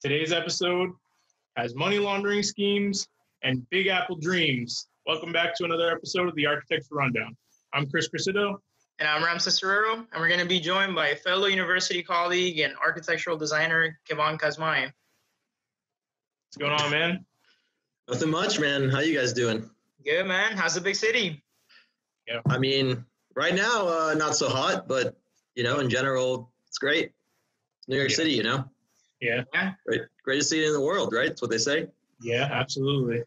Today's episode has money laundering schemes and Big Apple dreams. Welcome back to another episode of the Architecture Rundown. I'm Crocitto. And I'm Ramses, Terrero, and we're going to be joined by fellow university colleague and architectural designer, Kevan Kasmai. What's going on, man? Nothing much, man. How you guys doing? Good, man. How's the big city? Yeah. I mean, right now, not so hot, but, in general, it's great. New York City, Yeah. Greatest city in the world, right? That's what they say. Yeah, absolutely.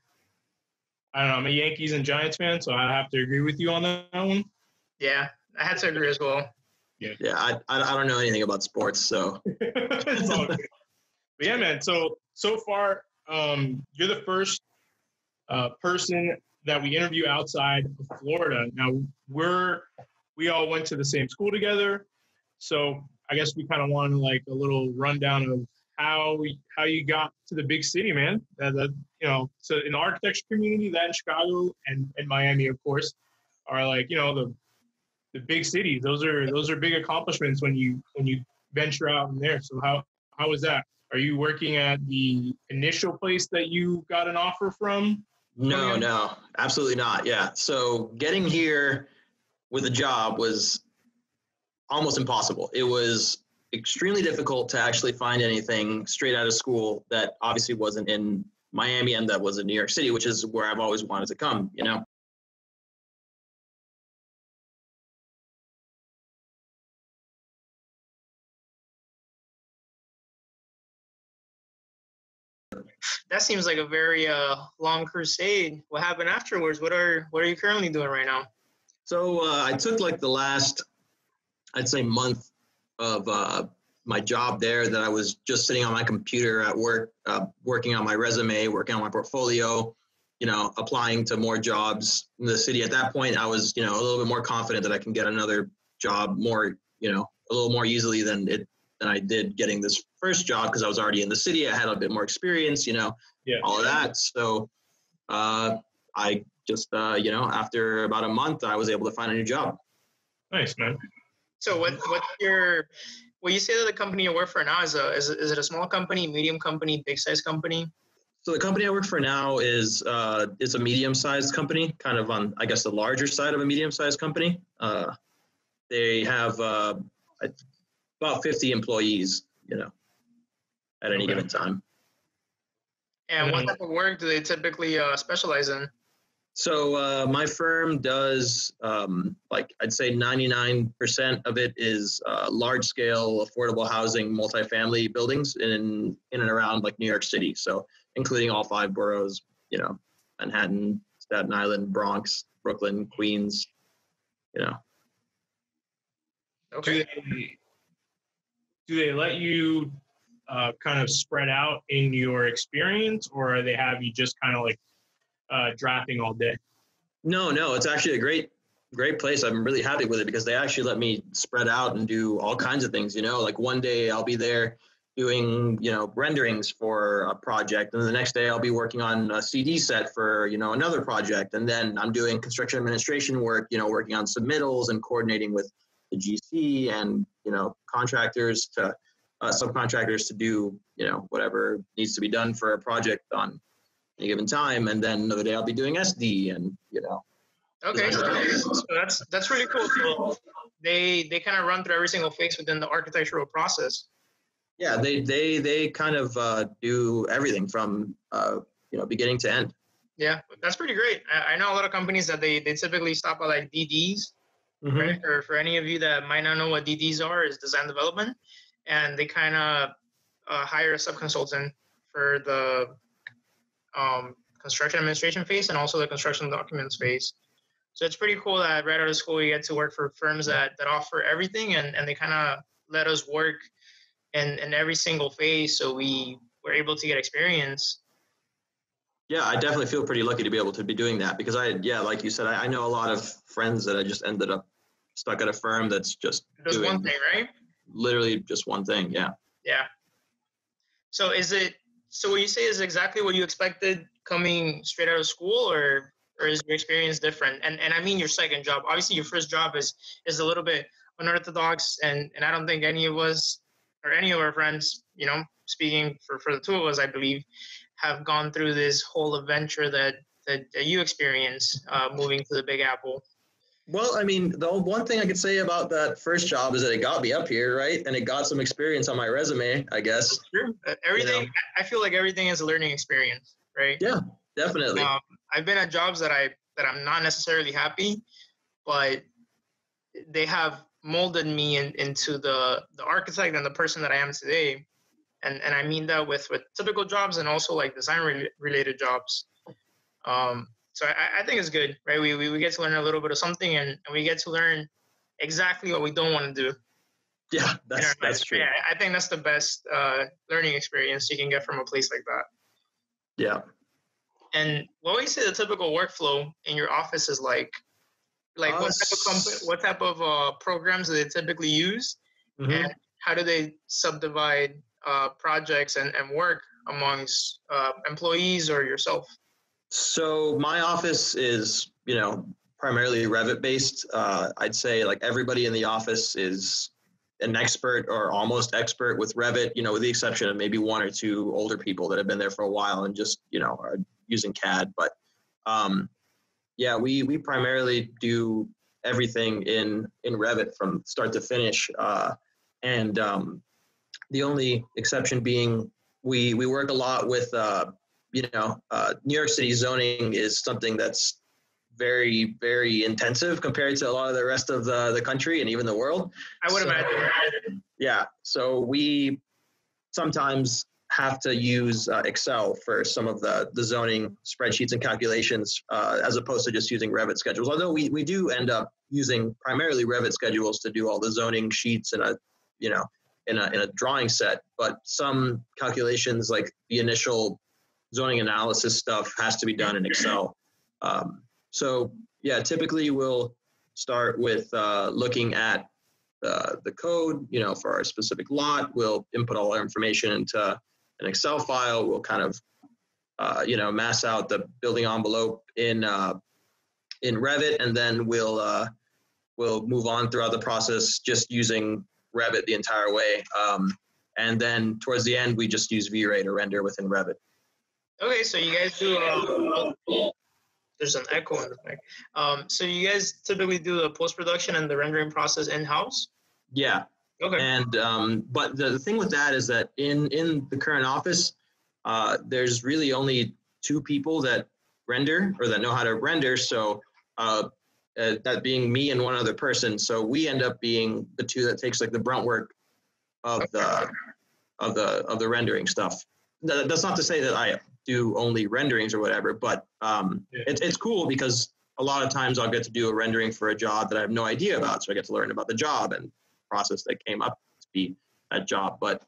I don't know. I'm a Yankees and Giants fan, so I have to agree with you on that one. Yeah, I had to agree as well. Yeah, I don't know anything about sports, so. It's all good. But yeah, man, so far, you're the first person that we interview outside of Florida. Now, we all went to the same school together, so I guess we kind of want like a little rundown of how you got to the big city, man. So in the architecture community, that in Chicago and Miami, of course, are like, the big cities. Those are big accomplishments when you venture out in there. So how was that? Are you working at the initial place that you got an offer from? No, absolutely not. Yeah. So getting here with a job was almost impossible. It was extremely difficult to actually find anything straight out of school that obviously wasn't in Miami and that was in New York City, which is where I've always wanted to come, That seems like a very long crusade. What happened afterwards? What are you currently doing right now? So I took like the last, I'd say, month of my job there that I was just sitting on my computer at work, working on my resume, working on my portfolio, applying to more jobs in the city. At that point, I was, a little bit more confident that I can get another job more, a little more easily than I did getting this first job because I was already in the city. I had a bit more experience, all of that. So I just, after about a month, I was able to find a new job. Nice, man. So what you say that the company you work for now is it a small company, medium company, big size company? So the company I work for now is it's a medium-sized company, kind of on, I guess, the larger side of a medium-sized company. They have about 50 employees, at any given time. And what type of work do they typically specialize in? So my firm does, I'd say 99% of it is large-scale, affordable housing, multifamily buildings in and around like New York City. So including all 5 boroughs, Manhattan, Staten Island, Bronx, Brooklyn, Queens, Okay. Do they let you kind of spread out in your experience, or they have you just kind of like drafting all day? No, it's actually a great place. I'm really happy with it because they actually let me spread out and do all kinds of things, like one day I'll be there doing, renderings for a project. And the next day I'll be working on a CD set for, another project. And then I'm doing construction administration work, working on submittals and coordinating with the GC and, contractors to subcontractors to do, whatever needs to be done for a project on any given time. And then another day I'll be doing SD and, Okay, so that's really cool. So they kind of run through every single phase within the architectural process. Yeah, they kind of do everything from beginning to end. Yeah, that's pretty great. I know a lot of companies that they typically stop at like DDs, Mm-hmm. right? Or for any of you that might not know what DDs are, is design development, and they kind of hire a subconsultant for the construction administration phase and also the construction documents phase. So it's pretty cool that right out of school you get to work for firms that offer everything, and they kind of let us work in every single phase, so we were able to get experience. Yeah, I definitely feel pretty lucky to be able to be doing that because like you said, I know a lot of friends that I just ended up stuck at a firm that's just doing one thing, right? Literally just one thing. Yeah. Yeah. So what you say is exactly what you expected coming straight out of school, or is your experience different? And I mean your second job. Obviously your first job is a little bit unorthodox, and I don't think any of us or any of our friends, speaking for the two of us, I believe, have gone through this whole adventure that you experience moving to the Big Apple. Well, I mean, the one thing I could say about that first job is that it got me up here, right? And it got some experience on my resume, I guess. It's true. Everything, I feel like everything is a learning experience, right? Yeah, definitely. I've been at jobs that I'm not necessarily happy, but they have molded me into the architect and the person that I am today. And I mean that with typical jobs and also like design related jobs. So I think it's good, right? We get to learn a little bit of something, and we get to learn exactly what we don't want to do. Yeah, that's true. Yeah, I think that's the best learning experience you can get from a place like that. Yeah. And what would you say the typical workflow in your office is like? Like what type of programs do they typically use, and how do they subdivide projects and work amongst employees or yourself? So my office is, primarily Revit based. I'd say like everybody in the office is an expert or almost expert with Revit, with the exception of maybe one or two older people that have been there for a while and just, are using CAD. But yeah, we primarily do everything in Revit from start to finish. And the only exception being we work a lot with, New York City zoning is something that's very, very intensive compared to a lot of the rest of the country and even the world. I would imagine. Yeah. So we sometimes have to use Excel for some of the zoning spreadsheets and calculations as opposed to just using Revit schedules. Although we do end up using primarily Revit schedules to do all the zoning sheets in a drawing set. But some calculations like the initial zoning analysis stuff has to be done in Excel. So yeah, typically we'll start with looking at the code, for our specific lot. We'll input all our information into an Excel file. We'll kind of, mass out the building envelope in Revit, and then we'll move on throughout the process just using Revit the entire way. And then towards the end, we just use V-Ray to render within Revit. Okay, so you guys do. There's an echo in the back. So you guys typically do the post-production and the rendering process in-house? Yeah. Okay. And but the thing with that is that in the current office, there's really only two people that render or that know how to render. So that being me and one other person. So we end up being the two that takes like the brunt work of the rendering stuff. That's not to say that I do only renderings or whatever, but it's cool because a lot of times I'll get to do a rendering for a job that I have no idea about. So I get to learn about the job and process that came up to be that job. But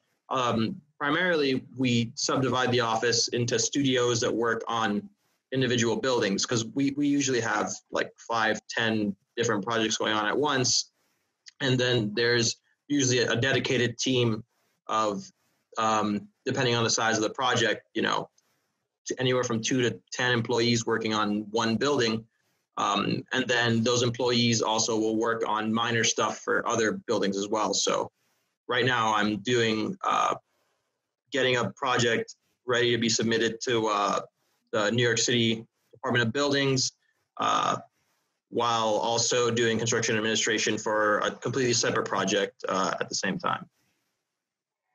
primarily we subdivide the office into studios that work on individual buildings because we usually have like 5-10 different projects going on at once. And then there's usually a dedicated team of, depending on the size of the project, anywhere from 2 to 10 employees working on one building. And then those employees also will work on minor stuff for other buildings as well. So right now I'm doing, getting a project ready to be submitted to the New York City Department of Buildings, while also doing construction administration for a completely separate project at the same time.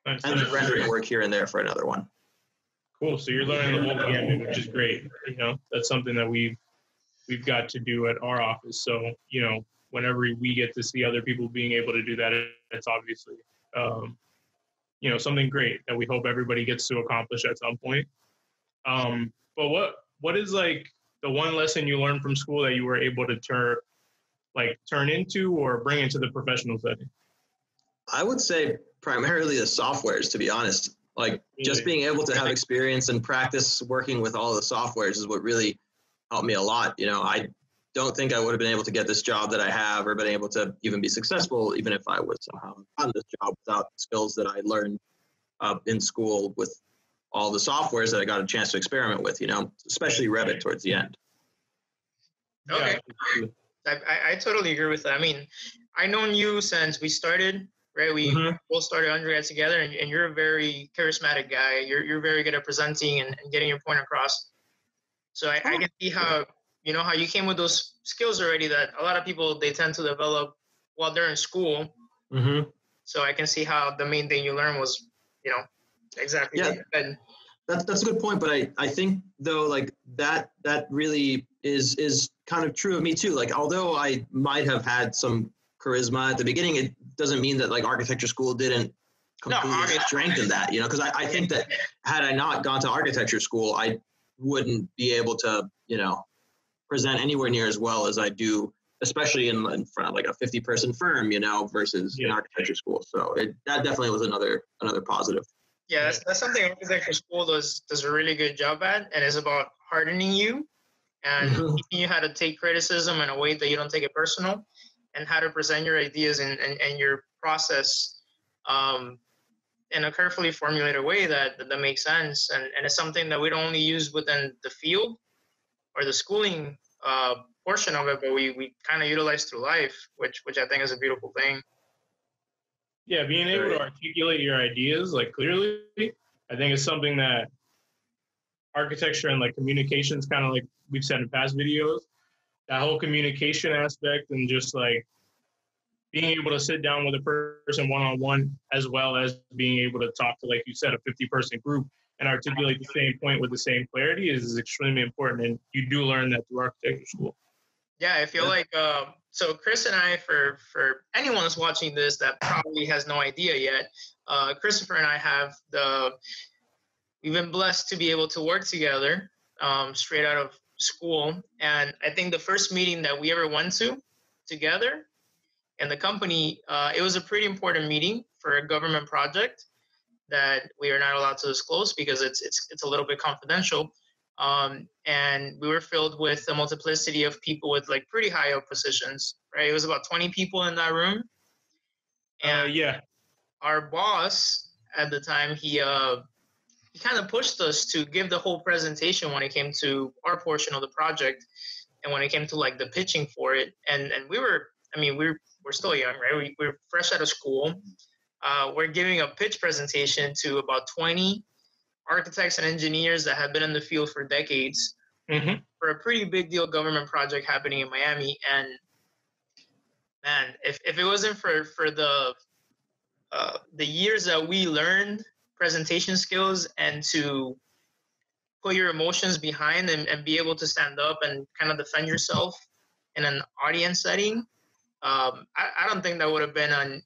Nice. And then rendering work here and there for another one. Cool. So you're learning the whole gamut, which is great. That's something that we've got to do at our office. So, whenever we get to see other people being able to do that, it's obviously, something great that we hope everybody gets to accomplish at some point. But what is like the one lesson you learned from school that you were able to turn into or bring into the professional setting? I would say primarily the softwares, to be honest. Like just being able to have experience and practice working with all the softwares is what really helped me a lot. I don't think I would have been able to get this job that I have or been able to even be successful, even if I was somehow on this job without the skills that I learned in school with all the softwares that I got a chance to experiment with, especially Revit towards the end. Okay. I totally agree with that. I mean, I've known you since we started right? We both started undergrad together, and you're a very charismatic guy. You're very good at presenting and getting your point across. So I can see how, how you came with those skills already that a lot of people, they tend to develop while they're in school. So I can see how the main thing you learned was, exactly. Yeah. That's a good point, but I think though, like that really is kind of true of me too. Like, although I might have had some charisma at the beginning, it doesn't mean that like architecture school didn't completely strengthen that, because I think that had I not gone to architecture school, I wouldn't be able to, present anywhere near as well as I do, especially in front of like a 50-person firm, versus in architecture school. So that definitely was another positive. Yeah, that's something architecture school does a really good job at, and is about hardening you and teaching you how to take criticism in a way that you don't take it personal, and how to present your ideas and your process in a carefully formulated way that makes sense. And it's something that we don't only use within the field or the schooling portion of it, but we kind of utilize through life, which I think is a beautiful thing. Yeah, being able to articulate your ideas like clearly, I think is something that architecture and like communications, kind of like we've said in past videos, that whole communication aspect and just like being able to sit down with a person one-on-one, as well as being able to talk to, like you said, a 50-person group and articulate the same point with the same clarity is extremely important. And you do learn that through architecture school. Yeah, I feel like, so Chris and I, for anyone that's watching this that probably has no idea yet, Christopher and I we've been blessed to be able to work together straight out of school. And I think the first meeting that we ever went to together in the company, it was a pretty important meeting for a government project that we are not allowed to disclose because it's a little bit confidential. And we were filled with a multiplicity of people with like pretty high up positions, right? It was about 20 people in that room. And our boss at the time, he kind of pushed us to give the whole presentation when it came to our portion of the project, and when it came to like the pitching for it. And we're still young, right? We're fresh out of school. We're giving a pitch presentation to about 20 architects and engineers that have been in the field for decades for a pretty big deal government project happening in Miami. And man, if it wasn't for the years that we learned presentation skills and to put your emotions behind and be able to stand up and kind of defend yourself in an audience setting, I don't think that would have been an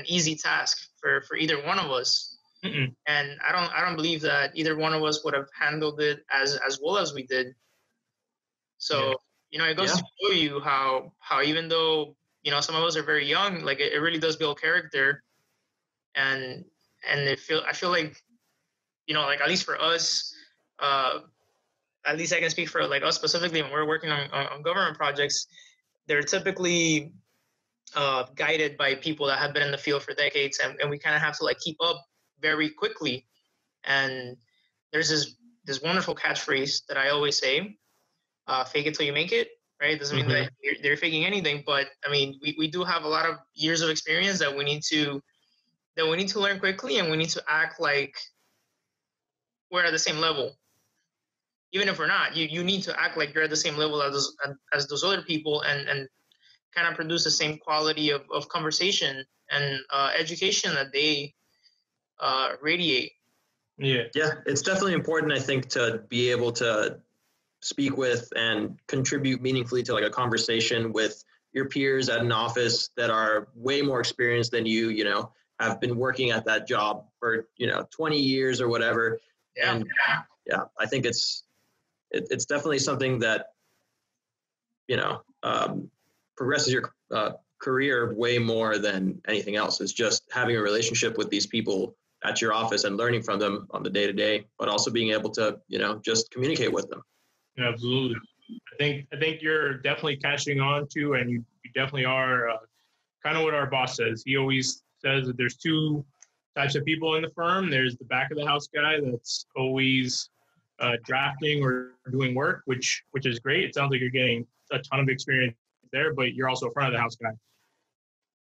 easy task for either one of us. And I don't believe that either one of us would have handled it as well as we did. So, it goes to show you how even though, some of us are very young, like it really does build character. And I feel like, like at least for us, at least I can speak for like us specifically when we're working on government projects, they're typically guided by people that have been in the field for decades, and we kind of have to like keep up very quickly. And there's this wonderful catchphrase that I always say, fake it till you make it, right? It doesn't mean that they're faking anything, but I mean, we do have a lot of years of experience that we need to learn quickly, and we need to act like we're at the same level. Even if we're not, you need to act like you're at the same level as those other people, and kind of produce the same quality of conversation and education that they radiate. Yeah, it's definitely important, I think, to be able to speak with and contribute meaningfully to like a conversation with your peers at an office that are way more experienced than you, have been working at that job for, 20 years or whatever. And I think it's definitely something that, progresses your career way more than anything else. Is just having a relationship with these people at your office and learning from them on the day-to-day, but also being able to, just communicate with them. Yeah, absolutely. I think you're definitely catching on to, and you definitely are kind of what our boss says. He always says that there's two types of people in the firm. There's the back of the house guy that's always drafting or doing work, which is great. It sounds like you're getting a ton of experience there, but you're also a front of the house guy.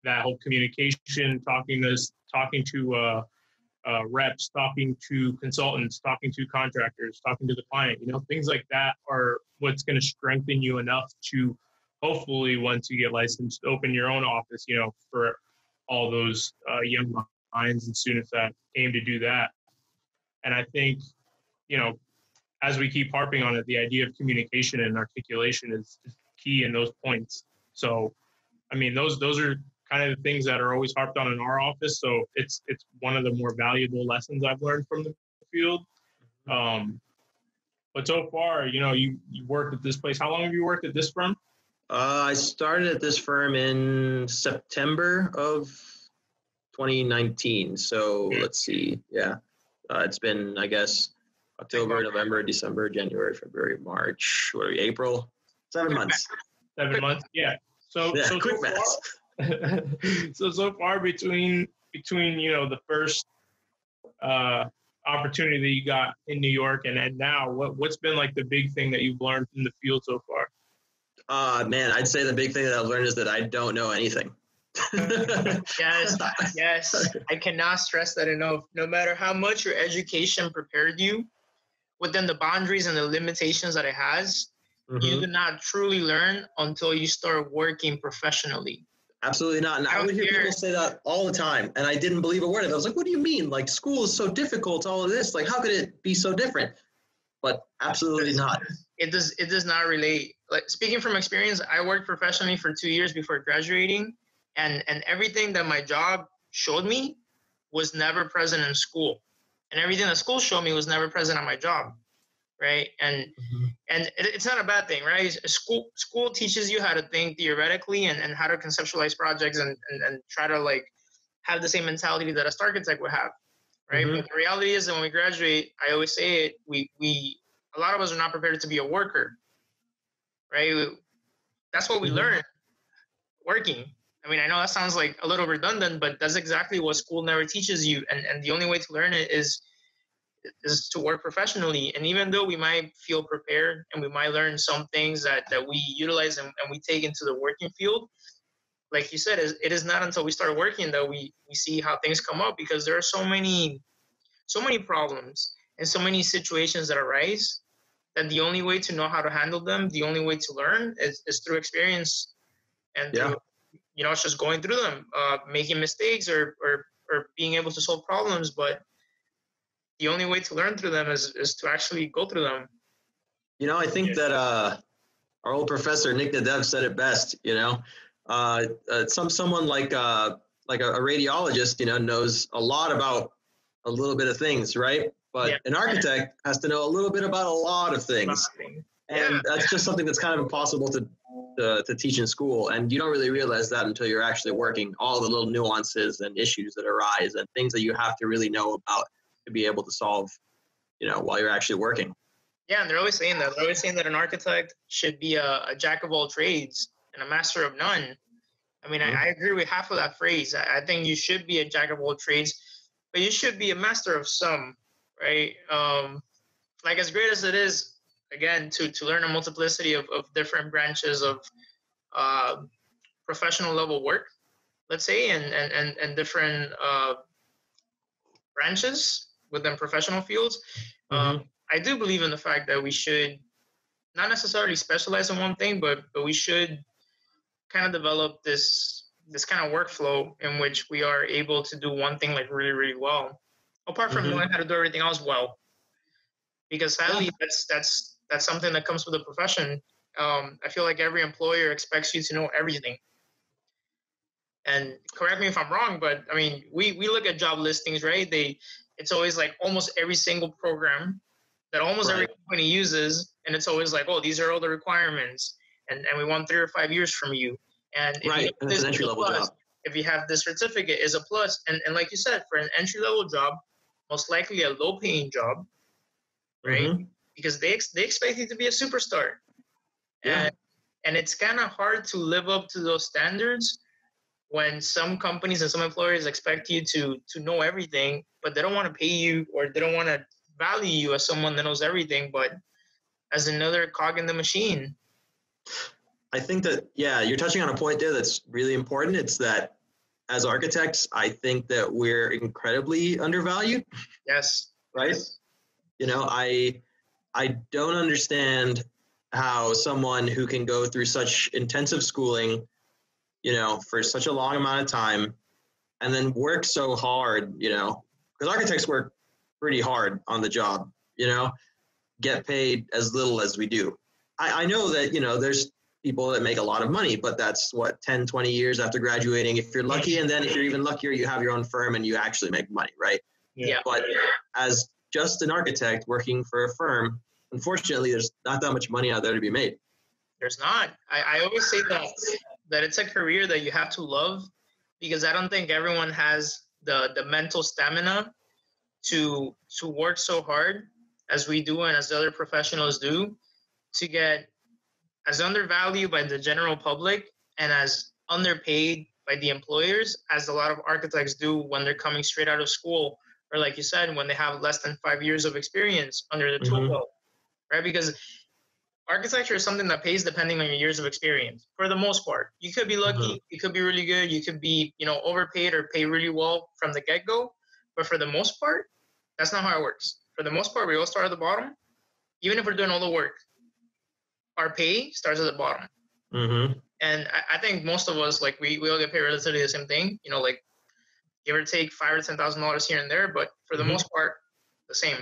that whole communication, talking to reps, talking to consultants, talking to contractors, talking to the client, things like that are what's going to strengthen you enough to hopefully, once you get licensed, open your own office, for all those young minds and students that aim to do that. And I think, as we keep harping on it, the idea of communication and articulation is key in those points. So, I mean, those are kind of the things that are always harped on in our office. So it's one of the more valuable lessons I've learned from the field. But so far, you worked at this place. How long have you worked at this firm? I started at this firm in September of 2019. So let's see. Yeah. It's been, I guess, October, November, December, January, February, March, April. 7 months. 7 months. Yeah. So quick math. So far between the first opportunity that you got in New York and now, what's been like the big thing that you've learned from the field so far? Man, I'd say the big thing that I've learned is that I don't know anything. Yes. I cannot stress that enough. No matter how much your education prepared you within the boundaries and the limitations that it has, you do not truly learn until you start working professionally. Absolutely not. And I would hear people say that all the time, and I didn't believe a word of it. I was like, what do you mean? Like, school is so difficult, all of this. Like, how could it be so different? But absolutely not. It does not relate. Like, speaking from experience, I worked professionally for 2 years before graduating, and everything that my job showed me was never present in school. And everything that school showed me was never present on my job. Right. And it's not a bad thing, right? School teaches you how to think theoretically and how to conceptualize projects and try to like have the same mentality that a star architect would have. Right. But the reality is that when we graduate, I always say it, we a lot of us are not prepared to be a worker. Right. That's what we learn working. I mean, I know that sounds like a little redundant, but that's exactly what school never teaches you. And the only way to learn it is to work professionally. And even though we might feel prepared and we might learn some things that we utilize and we take into the working field, like you said, it is not until we start working that we see how things come up, because there are so many problems and so many situations that arise that the only way to know how to handle them, the only way to learn is through experience and through, it's just going through them, making mistakes or being able to solve problems. But the only way to learn through them is to actually go through them. I think that our old professor, Nick Nadev, said it best, someone like a radiologist, knows a lot about a little bit of things, right? But an architect has to know a little bit about a lot of things. And that's just something that's kind of impossible to teach in school. And you don't really realize that until you're actually working all the little nuances and issues that arise and things that you have to really know about to be able to solve, while you're actually working. Yeah, and they're always saying that. They're always saying that an architect should be a jack of all trades and a master of none. I mean, I agree with half of that phrase. I think you should be a jack of all trades, but you should be a master of some, right? Like, as great as it is, again, to learn a multiplicity of different branches of professional level work, let's say, and different branches within professional fields. I do believe in the fact that we should not necessarily specialize in one thing, but we should kind of develop this kind of workflow in which we are able to do one thing like really, really well, apart from knowing how to do everything else well. Because sadly, that's something that comes with the profession. I feel like every employer expects you to know everything. And correct me if I'm wrong, but I mean, we look at job listings, right? It's always like almost every single program that almost every company uses, and it's always like, oh, these are all the requirements, and we want 3 or 5 years from you. And and it's an entry level job. If you have this certificate, is a plus. And like you said, for an entry level job, most likely a low paying job, right? Because they expect you to be a superstar. And it's kind of hard to live up to those standards when some companies and some employers expect you to know everything, but they don't want to pay you, or they don't want to value you as someone that knows everything, but as another cog in the machine. I think that, you're touching on a point there that's really important. It's that as architects, I think that we're incredibly undervalued. Yes. Right. You know, I don't understand how someone who can go through such intensive schooling, you know, for such a long amount of time and then work so hard, you know, because architects work pretty hard on the job, you know, get paid as little as we do. I know that, you know, there's people that make a lot of money, but that's what, 10, 20 years after graduating, if you're lucky. And then if you're even luckier, you have your own firm and you actually make money, right? Yeah. But as just an architect working for a firm, unfortunately, there's not that much money out there to be made. There's not. I always say that it's a career that you have to love, because I don't think everyone has the mental stamina to work so hard as we do and as the other professionals do, to get as undervalued by the general public and as underpaid by the employers as a lot of architects do when they're coming straight out of school, or like you said, when they have less than 5 years of experience under the tool belt, right? Because architecture is something that pays depending on your years of experience. For the most part, you could be lucky, you could be really good, you could be, you know, overpaid or pay really well from the get-go. But for the most part, that's not how it works. For the most part, we all start at the bottom. Even if we're doing all the work, our pay starts at the bottom. And I think most of us, like, we all get paid relatively the same thing, you know, like give or take $5,000 or $10,000 here and there, but for the most part, the same,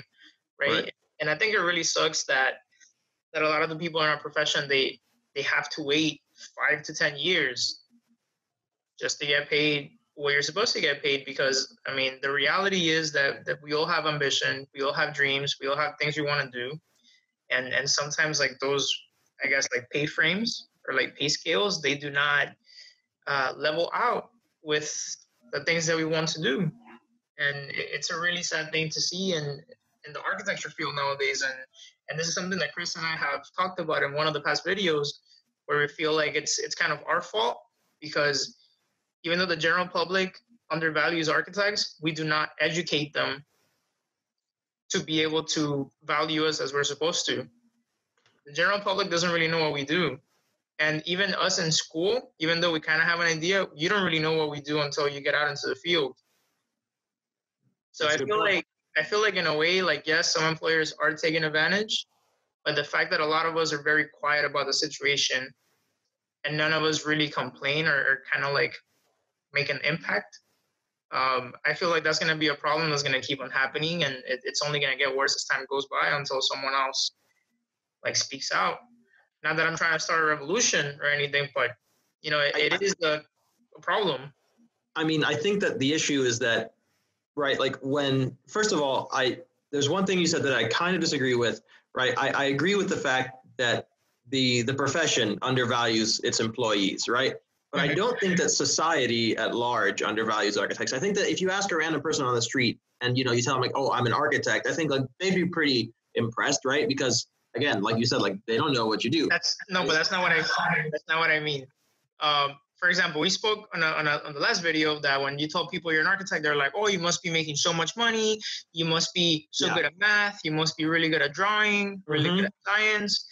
right? And I think it really sucks that a lot of the people in our profession, they have to wait 5 to 10 years just to get paid what you're supposed to get paid. Because, I mean, the reality is that we all have ambition, we all have dreams, we all have things we want to do. And sometimes, like, those, I guess, like pay frames or like pay scales, they do not level out with the things that we want to do. And it's a really sad thing to see in the architecture field nowadays. And this is something that Chris and I have talked about in one of the past videos, where we feel like it's kind of our fault, because even though the general public undervalues architects, we do not educate them to be able to value us as we're supposed to. The general public doesn't really know what we do. And even us in school, even though we kind of have an idea, you don't really know what we do until you get out into the field. So I feel like in a way, like, yes, some employers are taking advantage, but the fact that a lot of us are very quiet about the situation and none of us really complain or kind of like make an impact, I feel like that's going to be a problem that's going to keep on happening, and it's only going to get worse as time goes by until someone else like speaks out. Not that I'm trying to start a revolution or anything, but you know, it is a problem. I mean, I think that the issue is that, right, like when, first of all, there's one thing you said that I kind of disagree with, right? I agree with the fact that the profession undervalues its employees, right? But I don't think that society at large undervalues architects. I think that if you ask a random person on the street and, you know, you tell them like, oh, I'm an architect, I think like they'd be pretty impressed, right? Because again, like you said, like they don't know what you do. But that's not what I mean. For example, we spoke on the last video that when you tell people you're an architect, they're like, oh, you must be making so much money. You must be so good at math. You must be really good at drawing, really good at science.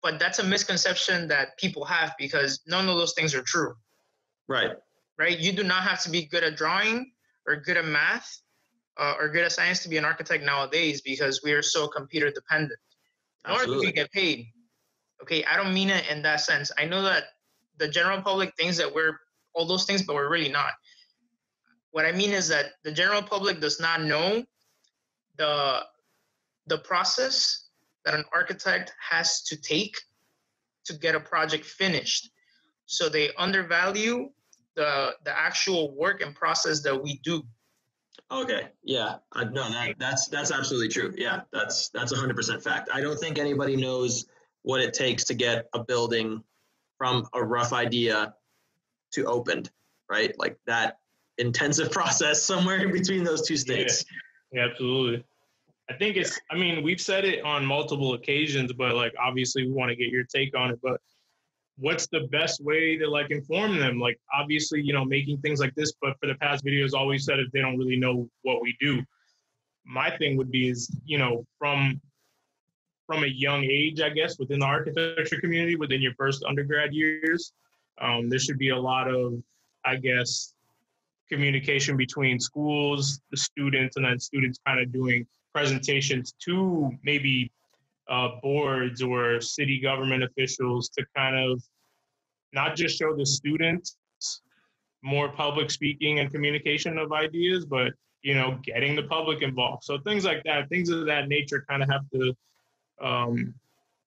But that's a misconception that people have, because none of those things are true. Right. You do not have to be good at drawing or good at math or good at science to be an architect nowadays, because we are so computer dependent. In order to get paid. Okay, I don't mean it in that sense. I know that the general public thinks that we're all those things, but we're really not. What I mean is that the general public does not know the process that an architect has to take to get a project finished. So they undervalue the actual work and process that we do. Okay. Yeah. No, that's absolutely true. Yeah, that's 100% fact. I don't think anybody knows what it takes to get a building from a rough idea to opened, right? Like that intensive process somewhere in between those two states. Yeah, absolutely. I think we've said it on multiple occasions, but like, obviously we want to get your take on it, but what's the best way to like inform them? Like, obviously, you know, making things like this, but for the past videos, always said if they don't really know what we do. My thing would be is, you know, from a young age, I guess, within the architecture community, within your first undergrad years, there should be a lot of, I guess, communication between schools, the students, and then students kind of doing presentations to maybe boards or city government officials to kind of not just show the students more public speaking and communication of ideas, but getting the public involved. So things like that, things of that nature, kind of have to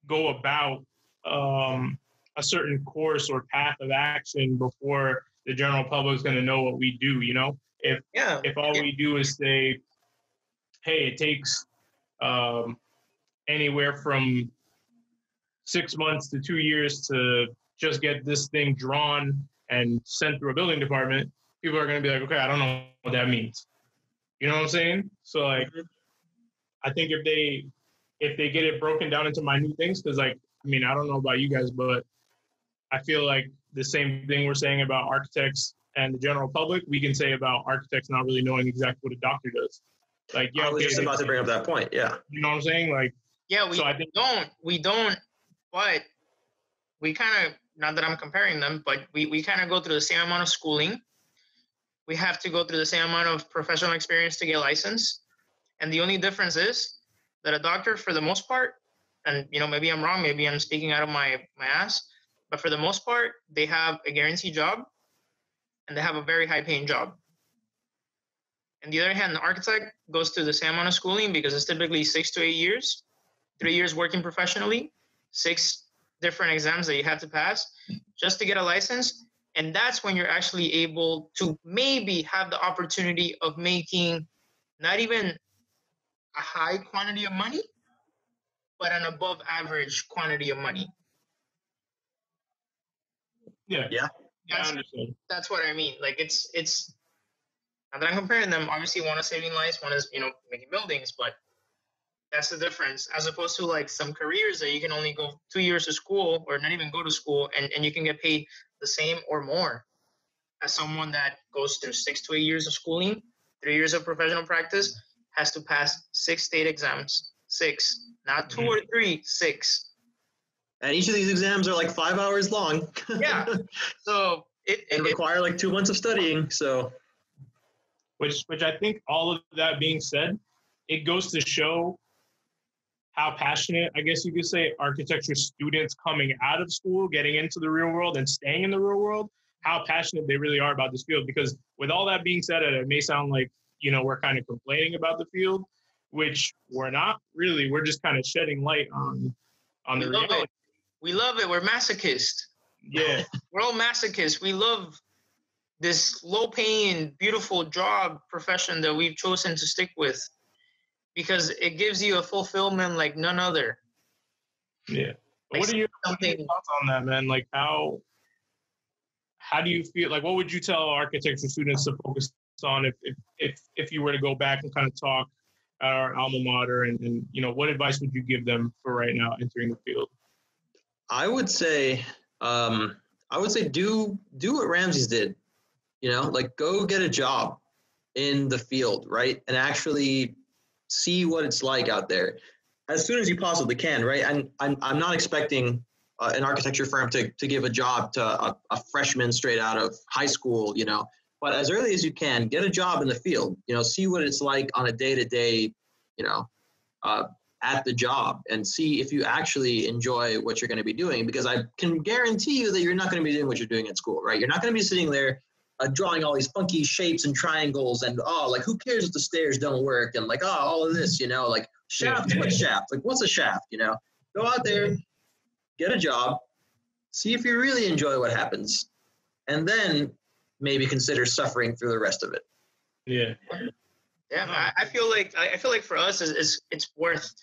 go about a certain course or path of action before the general public is going to know what we do. If all we do is say, hey, it takes anywhere from 6 months to 2 years to just get this thing drawn and sent through a building department, people are going to be like, okay, I don't know what that means. You know what I'm saying? So like, I think if they get it broken down into minute things, because like, I mean, I don't know about you guys, but I feel like the same thing we're saying about architects and the general public, we can say about architects not really knowing exactly what a doctor does. Like, yeah, I was just about to bring up that point. Yeah. You know what I'm saying? Like, yeah, we don't, but we kind of, not that I'm comparing them, but we kind of go through the same amount of schooling. We have to go through the same amount of professional experience to get licensed. And the only difference is that a doctor, for the most part, and maybe I'm wrong, maybe I'm speaking out of my ass, but for the most part, they have a guaranteed job and they have a very high paying job. On the other hand, the architect goes through the same amount of schooling because it's typically 6 to 8 years, 3 years working professionally, 6 different exams that you have to pass just to get a license. And that's when you're actually able to maybe have the opportunity of making not even a high quantity of money, but an above average quantity of money. Yeah. I understand. That's what I mean. Like it's not that I'm comparing them. Obviously, one is saving lives, one is making buildings, but that's the difference. As opposed to like some careers that you can only go 2 years to school or not even go to school, and you can get paid the same or more as someone that goes through 6 to 8 years of schooling, 3 years of professional practice, has to pass 6 state exams. 6, not 2 or 3, 6. And each of these exams are like 5 hours long. Yeah. So it require like 2 months of studying. So, which I think, all of that being said, it goes to show how passionate, I guess you could say, architecture students coming out of school, getting into the real world and staying in the real world, how passionate they really are about this field. Because with all that being said, it may sound like, we're kind of complaining about the field, which we're not really. We're just kind of shedding light on the reality. We love it. We're masochists. Yeah. We're all masochists. We love this low-paying, beautiful job profession that we've chosen to stick with because it gives you a fulfillment like none other. Yeah. Like what are your thoughts on that, man? Like how do you feel? Like, what would you tell architecture students to focus on if you were to go back and kind of talk at our alma mater, and what advice would you give them for right now entering the field? I would say do what Ramses did, like go get a job in the field, right? And actually see what it's like out there as soon as you possibly can, right? And I'm not expecting an architecture firm to give a job to a freshman straight out of high school, but as early as you can, get a job in the field, see what it's like on a day-to-day, at the job, and see if you actually enjoy what you're going to be doing, because I can guarantee you that you're not going to be doing what you're doing at school, right? You're not going to be sitting there drawing all these funky shapes and triangles and, like, who cares if the stairs don't work? And like, all of this, like shaft, what shaft? Like, what's a shaft, Go out there, get a job, see if you really enjoy what happens, and then maybe consider suffering through the rest of it. Yeah. Yeah, I feel like for us it's worth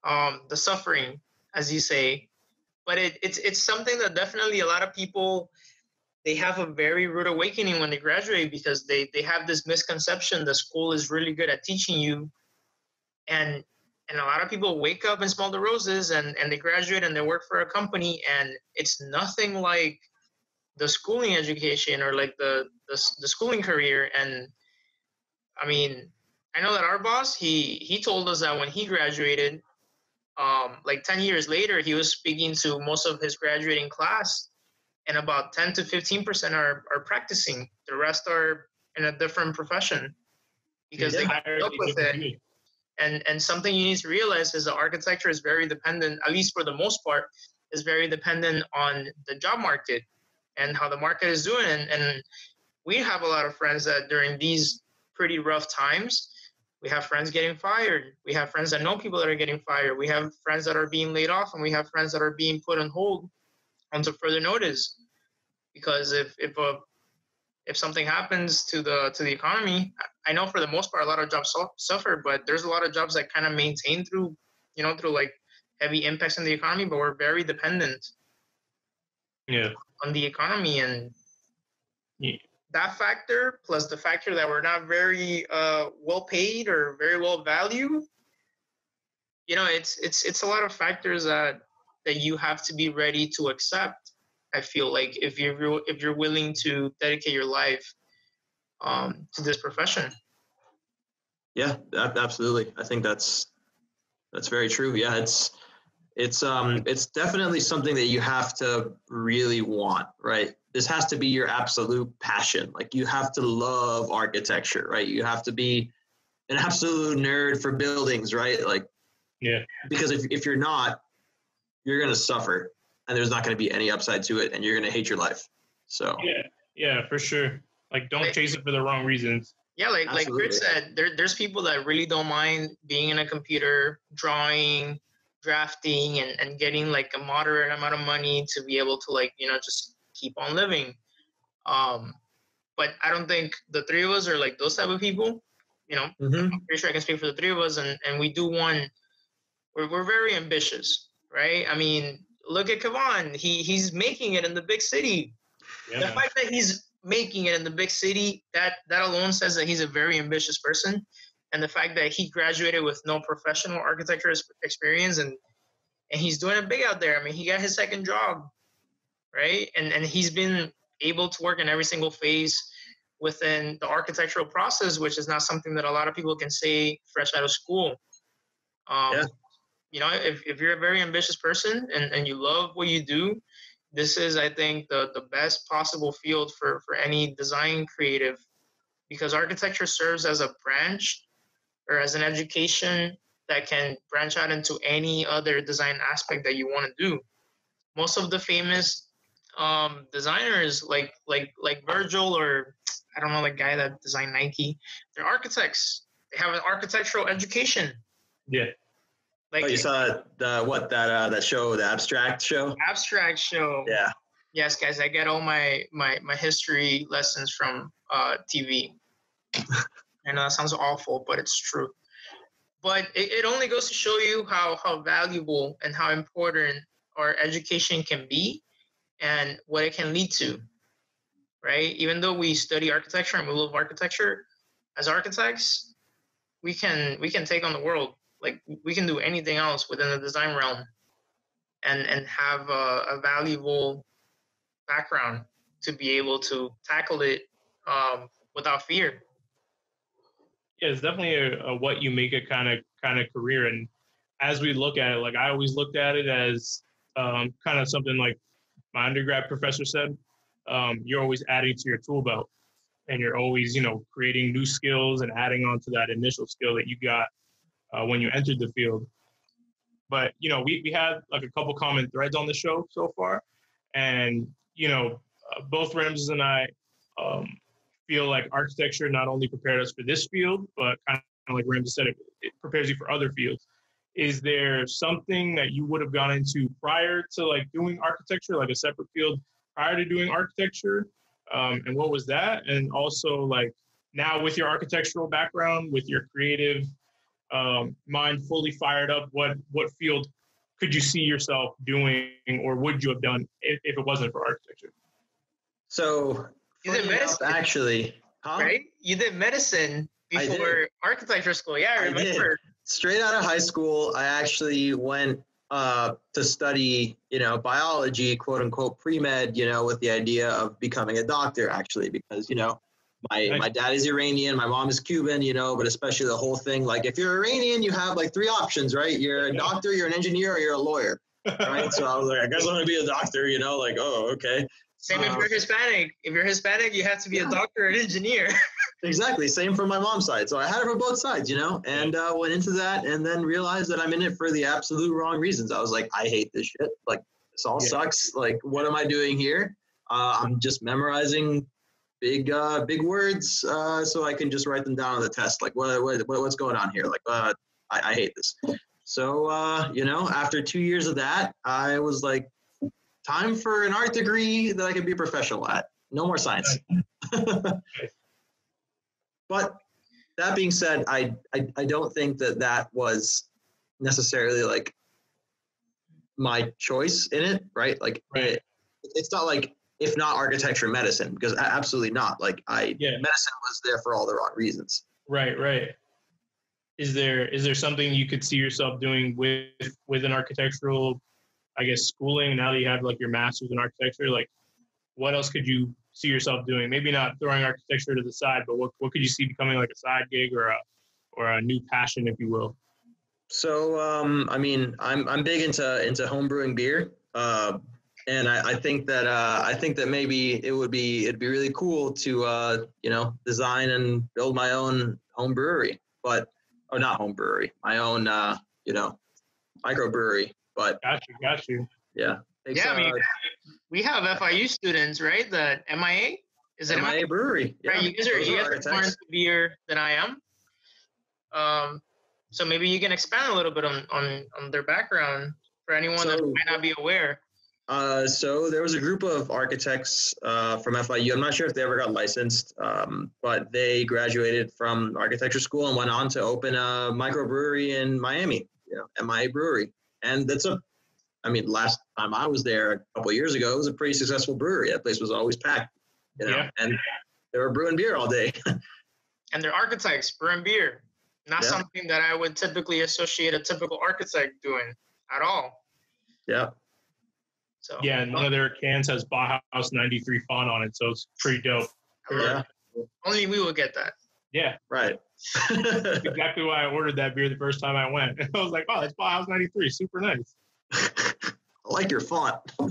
the suffering, as you say, but it's something that definitely a lot of people, they have a very rude awakening when they graduate, because they have this misconception that school is really good at teaching you, and a lot of people wake up and smell the roses and they graduate and they work for a company, and it's nothing like the schooling education or like the schooling career. And I mean, I know that our boss, he told us that when he graduated, like 10 years later, he was speaking to most of his graduating class, and about 10 to 15% are practicing. The rest are in a different profession because they got up with it. And something you need to realize is that architecture is very dependent, at least for the most part, is very dependent on the job market and how the market is doing. And we have a lot of friends that during these pretty rough times, we have friends getting fired. We have friends that know people that are getting fired. We have friends that are being laid off, and we have friends that are being put on hold until further notice. Because if something happens to the economy, I know for the most part a lot of jobs suffer, but there's a lot of jobs that kind of maintain through like heavy impacts in the economy, but we're very dependent on the economy. And that factor plus the factor that we're not very well paid or very well valued, it's a lot of factors that you have to be ready to accept. I feel like if you're willing to dedicate your life to this profession. Yeah, absolutely. I think that's very true. Yeah, it's definitely something that you have to really want, right? This has to be your absolute passion. Like you have to love architecture, right? You have to be an absolute nerd for buildings, right? Like, yeah, because if you're not, you're going to suffer and there's not going to be any upside to it and you're going to hate your life. So yeah, for sure. Like don't chase it for the wrong reasons. Yeah, like Chris said, there's people that really don't mind being in a computer, drawing, drafting, and getting like a moderate amount of money to be able to just keep on living. But I don't think the three of us are like those type of people. I'm pretty sure I can speak for the three of us, and we do we're very ambitious, right? I mean, look at Kevan. He's making it in the big city. Yeah, the fact that he's making it in the big city, that alone says that he's a very ambitious person. And the fact that he graduated with no professional architecture experience and he's doing it big out there. I mean, he got his second job, right? And he's been able to work in every single phase within the architectural process, which is not something that a lot of people can say fresh out of school. If you're a very ambitious person and you love what you do, this is, I think, the best possible field for any design creative, because architecture serves as a branch or as an education that can branch out into any other design aspect that you want to do. Most of the famous designers like Virgil, or I don't know, the guy that designed Nike, they're architects. They have an architectural education. Yeah. Like, you saw that show, the Abstract show? Abstract show. Yeah. Yes, guys, I get all my history lessons from TV. I know that sounds awful, but it's true. But it only goes to show you how valuable and how important our education can be and what it can lead to, right? Even though we study architecture and we love architecture, as architects, we can take on the world. Like, we can do anything else within the design realm and have a valuable background to be able to tackle it without fear. Yeah, it's definitely a what you make a kind of career. And as we look at it, like I always looked at it as kind of something like my undergrad professor said, you're always adding to your tool belt and you're always, creating new skills and adding on to that initial skill that you got when you entered the field. But, we had like a couple common threads on the show so far. And, both Ramses and I feel like architecture not only prepared us for this field, but kind of like Ramses said, it prepares you for other fields. Is there something that you would have gone into prior to like doing architecture, like a separate field prior to doing architecture? And what was that? And also like now with your architectural background, with your creative mind fully fired up, what field could you see yourself doing or would you have done if it wasn't for architecture? So you did medicine, actually, right? You did medicine before architecture school. Yeah, I remember. Straight out of high school, I actually went to study, biology, quote unquote, pre-med, with the idea of becoming a doctor, actually, because, my dad is Iranian, my mom is Cuban, but especially the whole thing, like if you're Iranian, you have like three options, right? You're a doctor, you're an engineer, or you're a lawyer, right? So I was like, I guess I'm going to be a doctor, like, oh, okay. Same if you're Hispanic. If you're Hispanic, you have to be a doctor or an engineer. Exactly. Same from my mom's side. So I had it for both sides, you know, and went into that and then realized that I'm in it for the absolute wrong reasons. I was like, I hate this shit. Like, this all sucks. Like, what am I doing here? I'm just memorizing big words so I can just write them down on the test. Like, what's going on here? Like, I hate this. So, you know, after 2 years of that, I was like, time for an art degree that I could be a professional at. No more science. But that being said, I don't think that was necessarily like my choice in it, right? Like it's not like if not architecture, medicine, because absolutely not. Like medicine was there for all the wrong reasons. Right. Is there something you could see yourself doing with an architectural, I guess, schooling? Now that you have like your master's in architecture, like what else could you see yourself doing? Maybe not throwing architecture to the side, but what could you see becoming like a side gig or a new passion, if you will? So, I mean, I'm big into home brewing beer, and I think that maybe it'd be really cool to you know, design and build my own home brewery, not home brewery, my own you know, microbrewery. But got you. Yeah. I mean, we have FIU students, right? The MIA? Is it MIA Brewery? Yeah. Right, you guys are more into beer than I am. So maybe you can expand a little bit on their background for anyone that might not be aware. So there was a group of architects from FIU. I'm not sure if they ever got licensed, but they graduated from architecture school and went on to open a microbrewery in Miami, you know, MIA Brewery. And last time I was there a couple of years ago, it was a pretty successful brewery. That place was always packed, you know, and they were brewing beer all day. And they're architects brewing beer. Not something that I would typically associate a typical architect doing at all. Yeah. So and one of their cans has Bauhaus 93 font on it, so it's pretty dope. Yeah. Only we will get that. Yeah. Right. That's exactly why I ordered that beer the first time I went. I was like, oh, that's Bauhaus 93, super nice. I like your font. I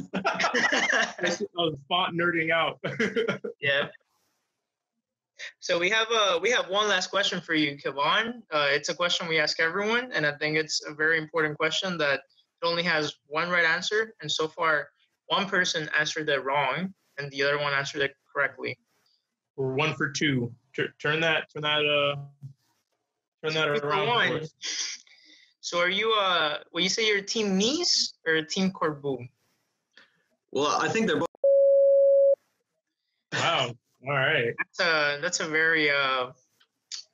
was font nerding out. Yeah. So we have one last question for you, Kevan. It's a question we ask everyone, and I think it's a very important question that it only has one right answer, and so far one person answered it wrong, and the other one answered it correctly. We're 1 for 2. Turn that around. So are you will you say you're team Nice or team Corbu? Well, I think they're both. Wow. All right. That's a very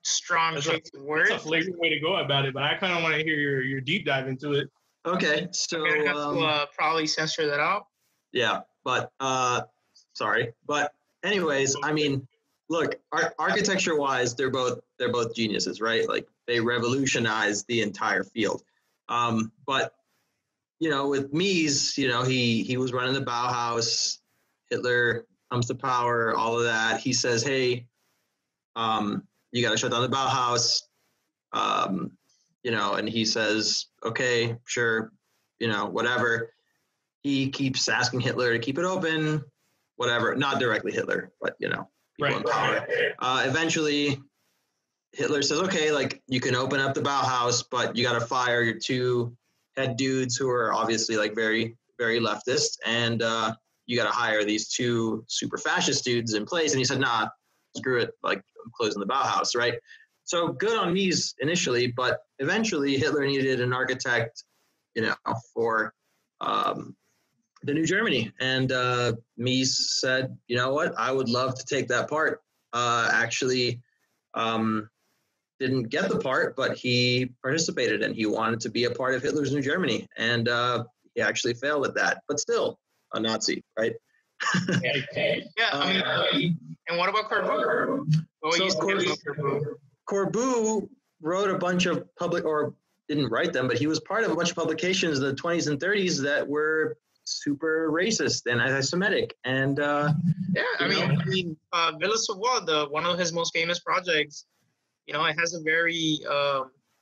strong choice of words. That's a flagrant way to go about it, but I kind of want to hear your deep dive into it. Okay, so I'm gonna have to probably censor that out. Yeah, but sorry, but anyways, I mean, look, architecture-wise, they're both geniuses, right? Like they revolutionized the entire field. But you know, with Mies, you know, he was running the Bauhaus. Hitler comes to power, all of that. He says, hey, you got to shut down the Bauhaus. You know, and he says, okay, sure, you know, whatever. He keeps asking Hitler to keep it open, whatever. Not directly Hitler, but, you know, people in power. Eventually, Hitler says, okay, like, you can open up the Bauhaus, but you got to fire your 2 head dudes who are obviously, like, very, very leftist, and you got to hire these 2 super fascist dudes in place. And he said, nah, screw it, like, I'm closing the Bauhaus, right? So good on Mies initially, but eventually Hitler needed an architect, you know, for the New Germany. And Mies said, you know what, I would love to take that part. Actually didn't get the part, but he participated and he wanted to be a part of Hitler's New Germany. And he actually failed at that, but still a Nazi, right? Yeah, I mean, and what about Corbu? Corbu wrote a bunch of didn't write them, but he was part of a bunch of publications in the 20s and 30s that were super racist and anti-Semitic. And I mean, Villa Savoie, one of his most famous projects, you know, it has a very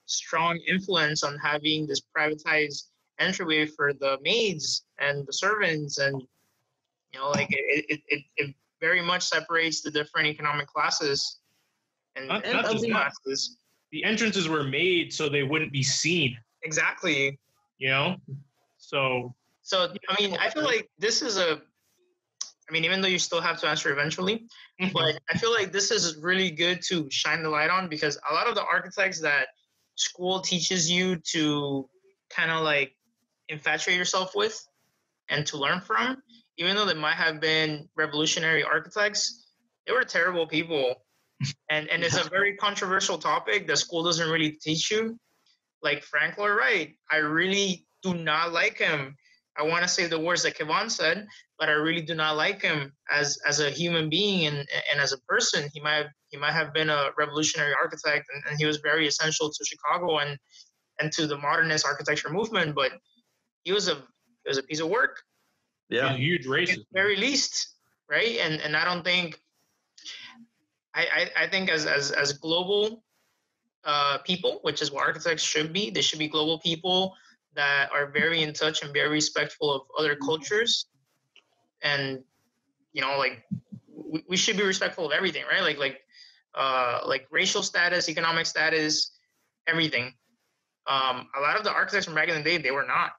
strong influence on having this privatized entryway for the maids and the servants, and you know, like it very much separates the different economic classes and Not And just that. classes. The entrances were made so they wouldn't be seen, Exactly. you know? So I mean, I feel like this is even though you still have to answer eventually, but I feel like this is really good to shine the light on, because a lot of the architects that school teaches you to kind of like infatuate yourself with and to learn from, even though they might have been revolutionary architects, they were terrible people. And it's a very controversial topic that school doesn't really teach you. Like Frank Lloyd Wright, I really do not like him. I want to say the words that Kevan said, but I really do not like him as a human being and as a person. He might have been a revolutionary architect, and he was very essential to Chicago and to the modernist architecture movement. But he was a piece of work. yeah, huge racist. At the very least, right? And I don't think. I think as global people, which is what architects should be. They should be global people that are very in touch and very respectful of other cultures, and like we should be respectful of everything, right? Like racial status, economic status, everything. A lot of the architects from back in the day, they were not.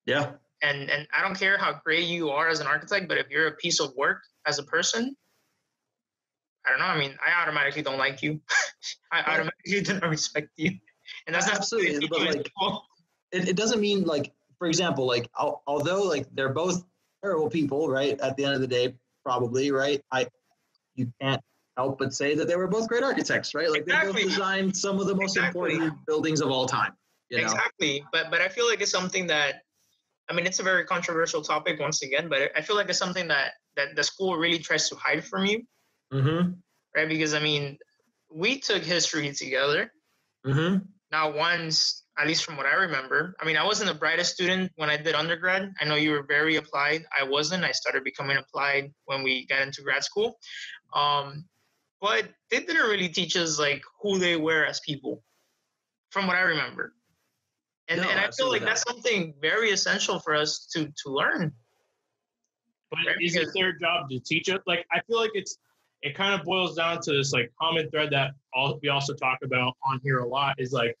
Yeah. And I don't care how great you are as an architect, but if you're a piece of work as a person, I don't know. I mean, I automatically don't like you. I automatically don't respect you, and that's absolutely. But like, it doesn't mean like, for example, like although like they're both terrible people, right? At the end of the day, probably, right? You can't help but say that they were both great architects, right? Like they both designed some of the most important buildings of all time. You know? Exactly. But I feel like it's something that, I mean, it's a very controversial topic once again, but I feel like it's something that the school really tries to hide from you. Mm-hmm. Right? Because I mean, we took history together. Mm-hmm. Not once, at least from what I remember. I mean, I wasn't the brightest student when I did undergrad. I know you were very applied. I wasn't. I started becoming applied when we got into grad school. But they didn't really teach us like who they were as people, from what I remember. And I feel like that's something very essential for us to learn. But is it their job to teach it? Like, I feel like it kind of boils down to this like common thread that we also talk about on here a lot is like,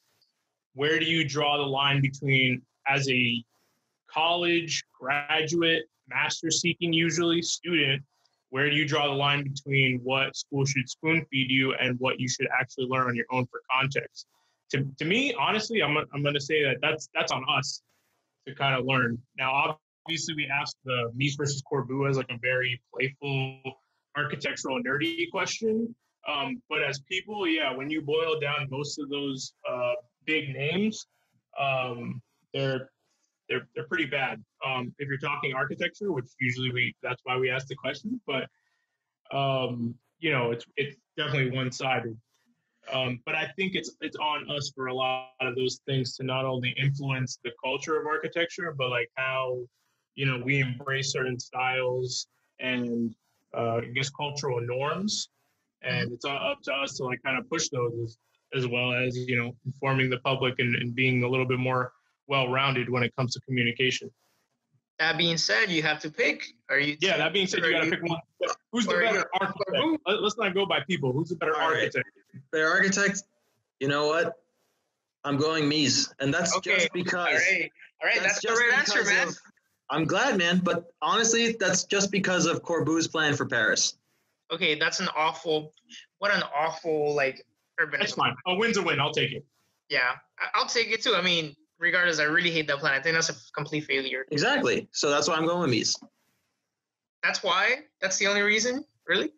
where do you draw the line between, as a college graduate, master seeking usually student, where do you draw the line between what school should spoon feed you and what you should actually learn on your own for context? To me, honestly, I'm going to say that that's on us to kind of learn. Now, obviously, we asked the Mies versus Corbu as like a very playful, architectural, nerdy question. But as people, yeah, when you boil down most of those big names, they're pretty bad. If you're talking architecture, which usually that's why we ask the question, but it's definitely one-sided. But I think it's on us for a lot of those things to not only influence the culture of architecture, but like how we embrace certain styles and I guess cultural norms, and it's up to us to like kind of push those as well as informing the public and being a little bit more well-rounded when it comes to communication. That being said, you have to pick. That being said, you got to pick one. Who's the better architect? Let's not go by people. Who's the better architect? Better architect. You know what? I'm going Mies, and that's just because. All right. That's the right answer, man. I'm glad, man. But honestly, that's just because of Corbu's plan for Paris. Okay, that's an awful like urbanism. That's fine. A win's a win. I'll take it. Yeah, I'll take it too. I mean, regardless, I really hate that plan. I think that's a complete failure. Exactly. So that's why I'm going with Mies. That's why? That's the only reason? Really?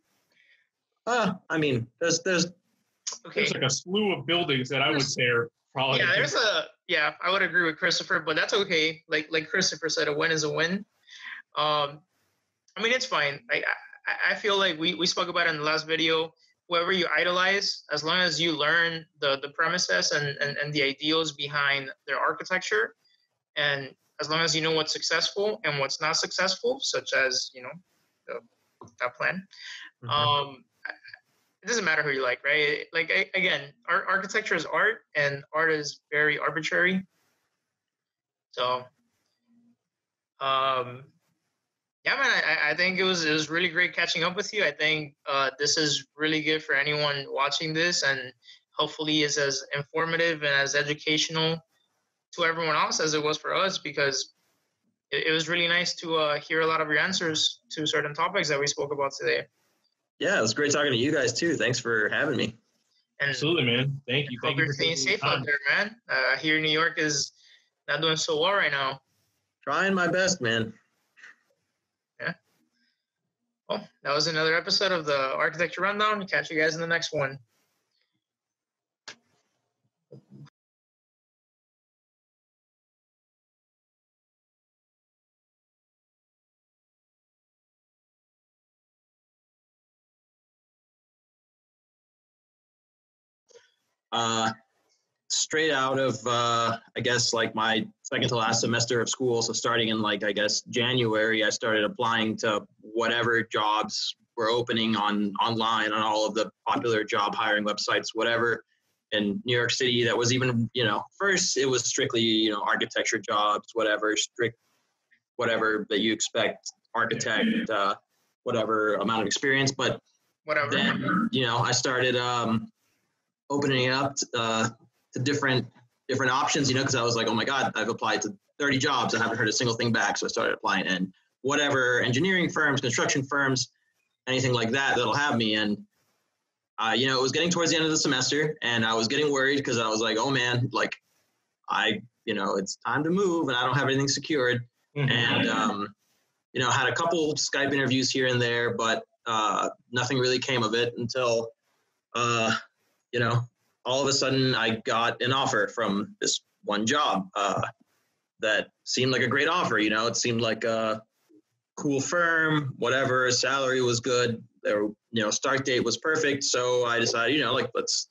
I mean, there's like a slew of buildings that I would say are probably. Yeah, I would agree with Christopher, but that's okay. Like Christopher said, a win is a win. I mean, it's fine. I feel like we spoke about it in the last video. Whoever you idolize, as long as you learn the premises and the ideals behind their architecture, and as long as you know what's successful and what's not successful, such as that plan, it doesn't matter who you like, right? Like again, architecture is art, and art is very arbitrary. So, Yeah, man, I think it was really great catching up with you. I think this is really good for anyone watching this, and hopefully is as informative and as educational to everyone else as it was for us, because it was really nice to hear a lot of your answers to certain topics that we spoke about today. Yeah, it was great talking to you guys too. Thanks for having me. And Absolutely, man. Thank you. hope Thank you you're for staying taking the safe out time. there, man. Here in New York is not doing so well right now. Trying my best, man. Yeah. Well, that was another episode of the Architecture Rundown. Catch you guys in the next one. Straight out of, I guess, like my second to last semester of school. So starting in like, I guess, January, I started applying to whatever jobs were opening online on all of the popular job hiring websites, whatever. In New York City, that was even, first it was strictly, architecture jobs, whatever, strict, whatever that you expect, architect, whatever amount of experience. But Whatever. then, I started opening it up to different options, because I was like, oh my God, I've applied to 30 jobs. I haven't heard a single thing back. So I started applying in whatever engineering firms, construction firms, anything like that that'll have me. And, it was getting towards the end of the semester and I was getting worried because I was like, oh man, like it's time to move and I don't have anything secured. Mm-hmm. And, had a couple Skype interviews here and there, but nothing really came of it until, all of a sudden I got an offer from this one job that seemed like a great offer. It seemed like a cool firm, whatever, salary was good. There, start date was perfect. So I decided, let's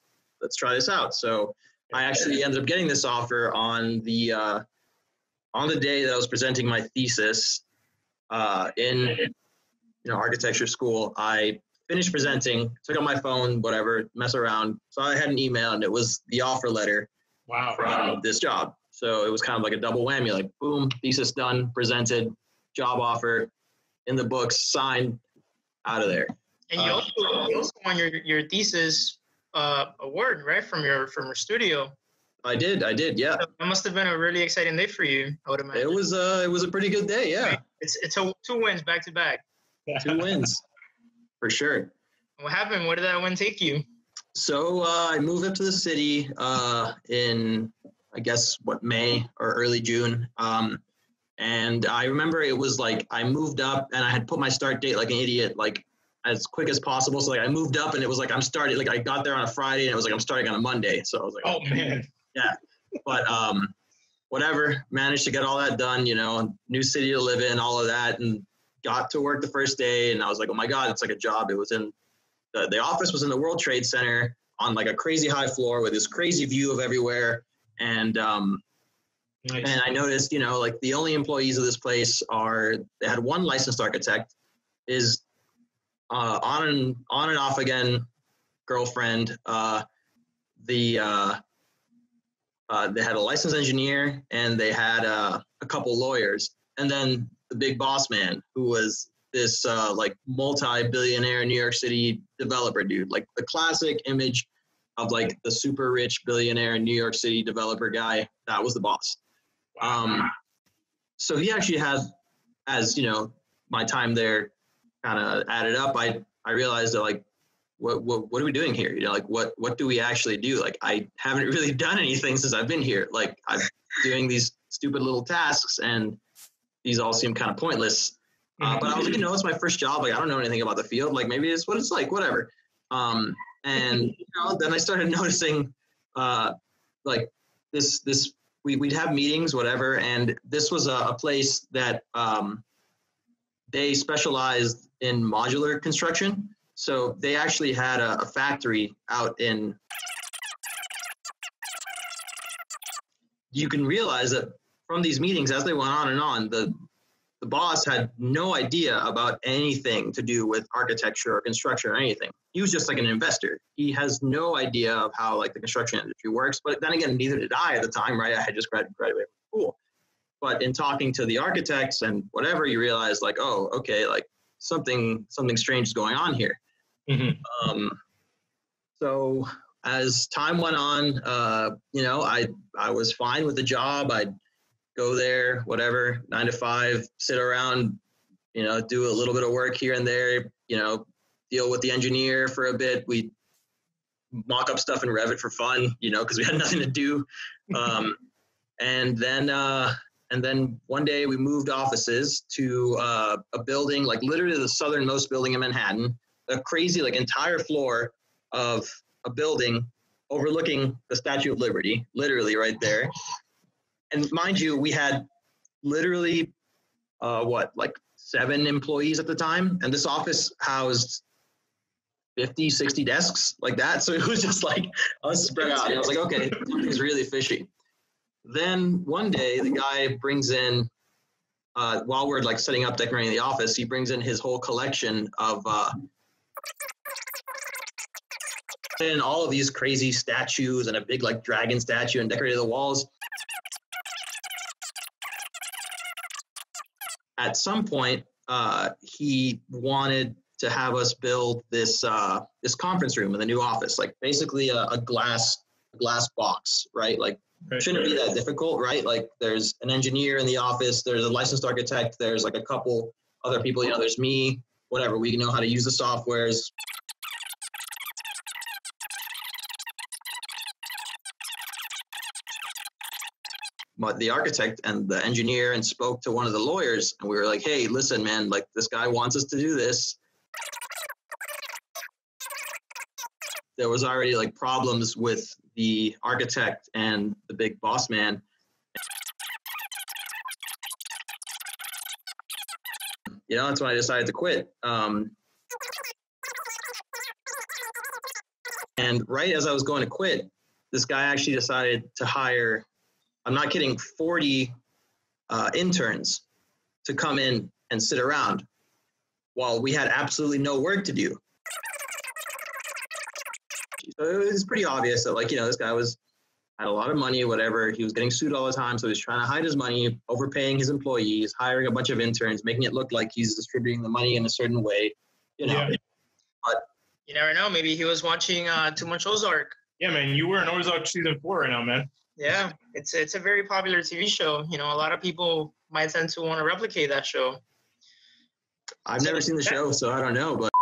try this out. So I actually ended up getting this offer on the day that I was presenting my thesis in, architecture school. I finished presenting, took out my phone, whatever, mess around. So I had an email and it was the offer letter from this job. So it was kind of like a double whammy, like boom, thesis done, presented, job offer in the books, signed, out of there. And you also won your thesis award, right, from your studio. I did, yeah. So that must have been a really exciting day for you, I would imagine. It was a pretty good day, yeah. Right? It's two wins back to back. 2 wins. For sure. What happened? Where did that one take you? So I moved up to the city in, I guess, May or early June. And I remember it was like I moved up and I had put my start date like an idiot, like as quick as possible. So like I moved up and it was like I'm starting, like I got there on a Friday and it was like I'm starting on a Monday. So I was like, oh man. Yeah. But whatever, managed to get all that done, new city to live in, all of that. And got to work the first day and I was like, oh my God, it's like a job. It was in the office was in the World Trade Center on like a crazy high floor with this crazy view of everywhere. And nice. And I noticed, like the only employees of this place they had one licensed architect, is on and off again girlfriend. They had a licensed engineer and they had a couple lawyers, and then the big boss man, who was this like multi-billionaire New York City developer dude, like the classic image of like the super rich billionaire New York City developer guy. That was the boss. So he actually had, as my time there kind of added up, I realized that like, what are we doing here? Like what do we actually do? Like I haven't really done anything since I've been here. Like I'm doing these stupid little tasks and these all seem kind of pointless. But I was like, it's my first job. Like, I don't know anything about the field. Like, maybe it's what it's like, whatever. And, then I started noticing, like we'd have meetings, whatever. And this was a place that they specialized in modular construction. So they actually had a factory out in, you can realize that from these meetings, as they went on and on, the boss had no idea about anything to do with architecture or construction or anything. He was just like an investor. He has no idea of how like the construction industry works. But then again, neither did I at the time, right? I had just graduated from school. But in talking to the architects and whatever, you realize like, oh, okay, like something strange is going on here. Mm-hmm. So as time went on, I was fine with the job. I'd go there, whatever, 9 to 5, sit around, do a little bit of work here and there, deal with the engineer for a bit. We mock up stuff in Revit for fun, because we had nothing to do. And then one day we moved offices to a building, like literally the southernmost building in Manhattan, a crazy, like entire floor of a building overlooking the Statue of Liberty, literally right there. And mind you, we had literally, 7 employees at the time. And this office housed 50, 60 desks like that. So it was just like us spread out. And I was like, okay, something's really fishy. Then one day the guy brings in, while we're like setting up, decorating the office, he brings in his whole collection of and all of these crazy statues and a big like dragon statue and decorated the walls. At some point, he wanted to have us build this conference room in the new office, like basically a glass box, right? Like shouldn't be that difficult, right? Like there's an engineer in the office, there's a licensed architect, there's like a couple other people, there's me, whatever, we know how to use the softwares. But the architect and the engineer and spoke to one of the lawyers, and we were like, hey, listen, man, like this guy wants us to do this. There was already like problems with the architect and the big boss man. That's when I decided to quit. And right as I was going to quit, this guy actually decided to hire, I'm not kidding, 40 interns to come in and sit around while we had absolutely no work to do. So it was pretty obvious that, this guy had a lot of money, whatever. He was getting sued all the time, so he was trying to hide his money, overpaying his employees, hiring a bunch of interns, making it look like he's distributing the money in a certain way. Yeah. But you never know. Maybe he was watching too much Ozark. Yeah, man. You were in Ozark season 4 right now, man. Yeah, it's a very popular TV show. A lot of people might tend to want to replicate that show. I've never seen the show, so I don't know, but